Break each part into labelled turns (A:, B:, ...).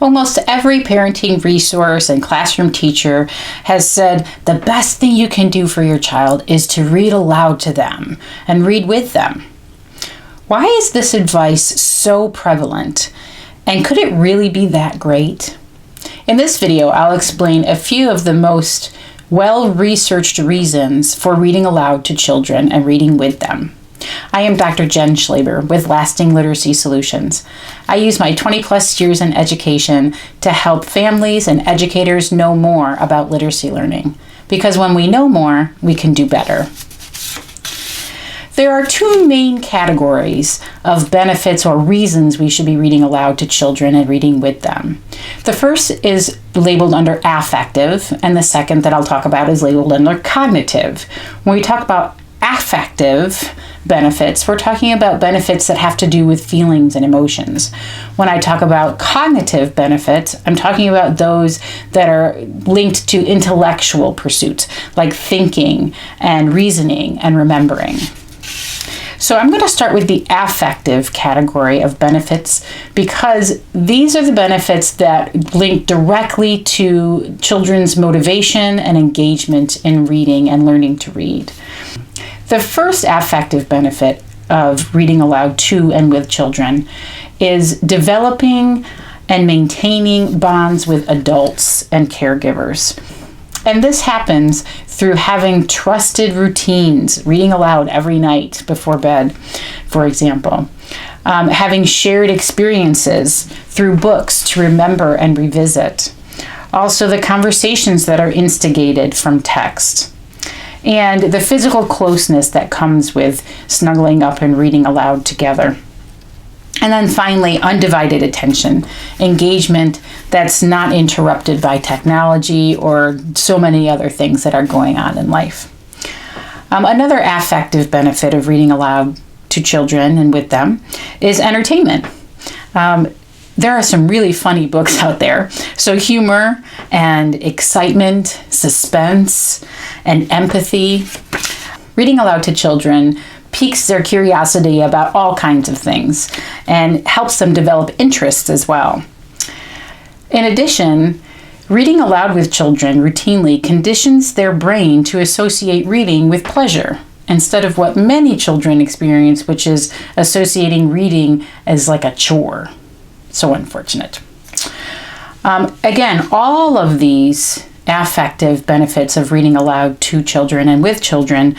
A: Almost every parenting resource and classroom teacher has said the best thing you can do for your child is to read aloud to them and read with them. Why is this advice so prevalent? And could it really be that great? In this video, I'll explain a few of the most well-researched reasons for reading aloud to children and reading with them. I am Dr. Jen Schlaber with Lasting Literacy Solutions. I use my 20-plus years in education to help families and educators know more about literacy learning, because when we know more, we can do better. There are two main categories of benefits or reasons we should be reading aloud to children and reading with them. The first is labeled under affective, and the second that I'll talk about is labeled under cognitive. When we talk about affective benefits, we're talking about benefits that have to do with feelings and emotions. When I talk about cognitive benefits, I'm talking about those that are linked to intellectual pursuits, like thinking and reasoning and remembering. So I'm going to start with the affective category of benefits because these are the benefits that link directly to children's motivation and engagement in reading and learning to read. The first affective benefit of reading aloud to and with children is developing and maintaining bonds with adults and caregivers. And this happens through having trusted routines, reading aloud every night before bed, for example. Having shared experiences through books to remember and revisit. Also, the conversations that are instigated from text. And the physical closeness that comes with snuggling up and reading aloud together. And then finally, undivided attention, engagement that's not interrupted by technology or so many other things that are going on in life. Another affective benefit of reading aloud to children and with them is entertainment. There are some really funny books out there. So humor and excitement, suspense, and empathy. Reading aloud to children piques their curiosity about all kinds of things and helps them develop interests as well. In addition, reading aloud with children routinely conditions their brain to associate reading with pleasure instead of what many children experience, which is associating reading as like a chore. So unfortunate. Again, all of these affective benefits of reading aloud to children and with children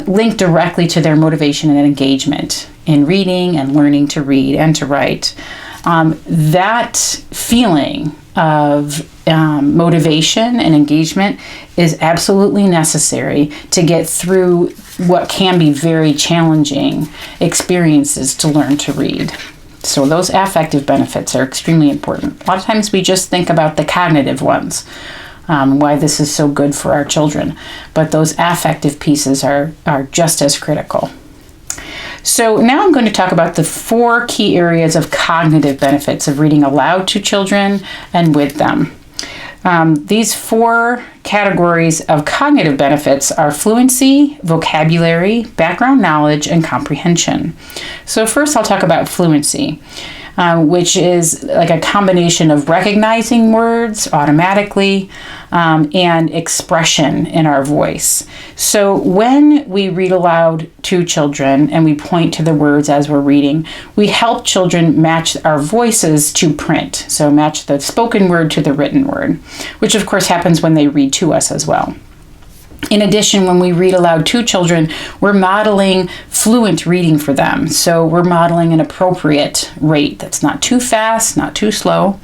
A: link directly to their motivation and engagement in reading and learning to read and to write. That feeling of motivation and engagement is absolutely necessary to get through what can be very challenging experiences to learn to read. So those affective benefits are extremely important. A lot of times we just think about the cognitive ones, why this is so good for our children, but those affective pieces are just as critical. So now I'm going to talk about the 4 key areas of cognitive benefits of reading aloud to children and with them. These 4 categories of cognitive benefits are fluency, vocabulary, background knowledge, and comprehension. So first I'll talk about fluency, which is like a combination of recognizing words automatically and expression in our voice. So when we read aloud to children and we point to the words as we're reading, we help children match our voices to print. So match the spoken word to the written word, which of course happens when they read to us as well. In addition, when we read aloud to children, we're modeling fluent reading for them. So we're modeling an appropriate rate that's not too fast, not too slow.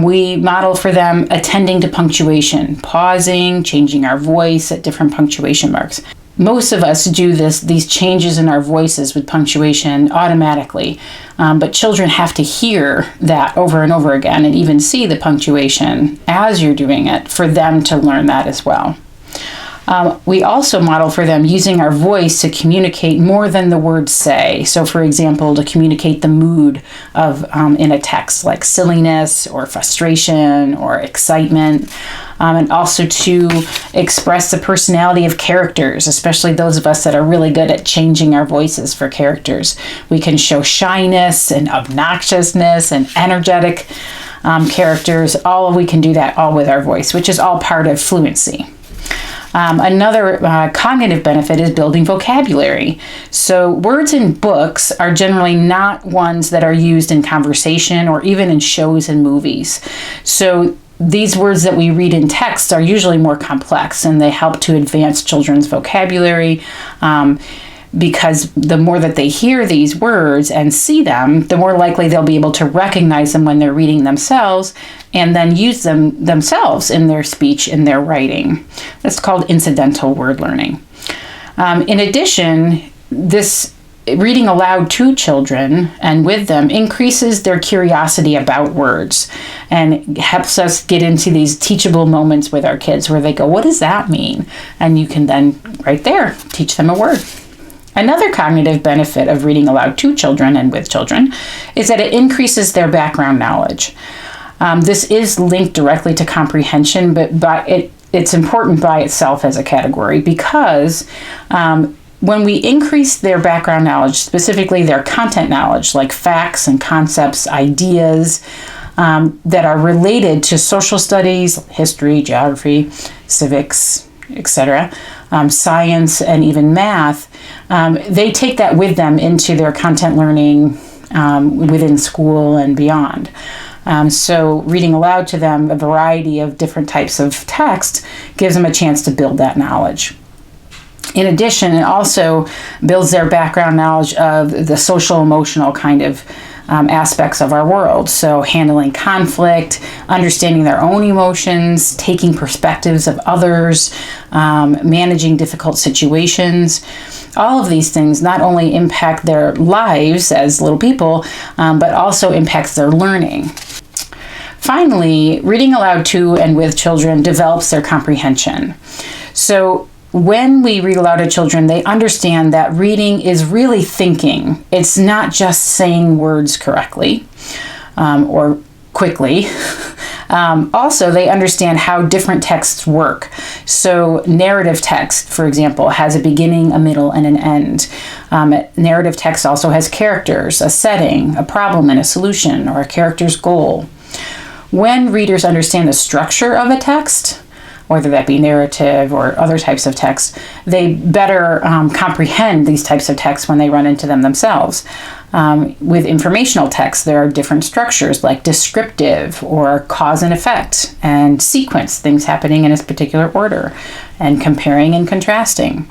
A: We model for them attending to punctuation, pausing, changing our voice at different punctuation marks. Most of us do these changes in our voices with punctuation automatically, but children have to hear that over and over again and even see the punctuation as you're doing it for them to learn that as well. We also model for them using our voice to communicate more than the words say. So, for example, to communicate the mood of in a text, like silliness or frustration or excitement, and also to express the personality of characters, especially those of us that are really good at changing our voices for characters. We can show shyness and obnoxiousness and energetic characters, we can do that all with our voice, which is all part of fluency. Another cognitive benefit is building vocabulary. So words in books are generally not ones that are used in conversation or even in shows and movies. So these words that we read in text are usually more complex, and they help to advance children's vocabulary because the more that they hear these words and see them, the more likely they'll be able to recognize them when they're reading themselves and then use them themselves in their speech, in their writing. That's called incidental word learning. In addition, this reading aloud to children and with them increases their curiosity about words and helps us get into these teachable moments with our kids where they go, what does that mean? And you can then, right there, teach them a word. Another cognitive benefit of reading aloud to children and with children is that it increases their background knowledge. This is linked directly to comprehension, but it's important by itself as a category because when we increase their background knowledge, specifically their content knowledge, like facts and concepts, ideas that are related to social studies, history, geography, civics, etc., science, and even math, they take that with them into their content learning within school and beyond. So reading aloud to them a variety of different types of text gives them a chance to build that knowledge. In addition, it also builds their background knowledge of the social emotional kind of aspects of our world. So handling conflict, understanding their own emotions, taking perspectives of others, managing difficult situations. All of these things not only impact their lives as little people, but also impacts their learning. Finally, reading aloud to and with children develops their comprehension. So when we read aloud to children, they understand that reading is really thinking. It's not just saying words correctly or quickly. Also, they understand how different texts work. So narrative text, for example, has a beginning, a middle, and an end. Narrative text also has characters, a setting, a problem, and a solution, or a character's goal. When readers understand the structure of a text, whether that be narrative or other types of text, they better comprehend these types of texts when they run into them themselves. With informational text, there are different structures like descriptive or cause and effect and sequence, things happening in a particular order, and comparing and contrasting.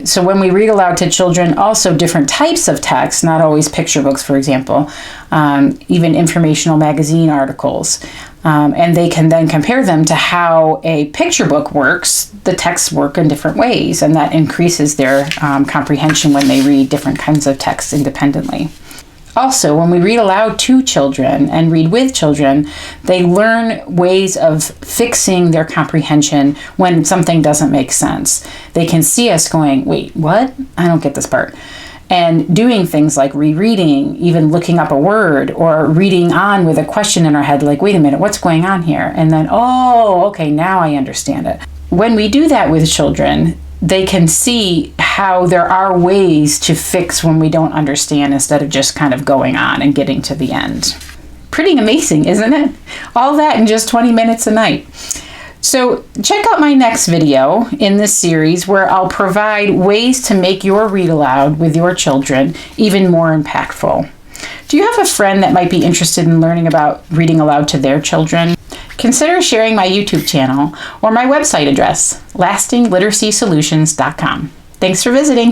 A: So when we read aloud to children, also different types of text, not always picture books, for example, even informational magazine articles, and they can then compare them to how a picture book works. The texts work in different ways, and that increases their comprehension when they read different kinds of texts independently. Also, when we read aloud to children and read with children, they learn ways of fixing their comprehension when something doesn't make sense. They can see us going, wait, what? I don't get this part. And doing things like rereading, even looking up a word, or reading on with a question in our head, like, wait a minute, what's going on here? And then, oh, okay, now I understand it. When we do that with children, they can see how there are ways to fix when we don't understand instead of just kind of going on and getting to the end. Pretty amazing, isn't it? All that in just 20 minutes a night. So check out my next video in this series where I'll provide ways to make your read aloud with your children even more impactful. Do you have a friend that might be interested in learning about reading aloud to their children? Consider sharing my YouTube channel or my website address, lastingliteracysolutions.com. Thanks for visiting.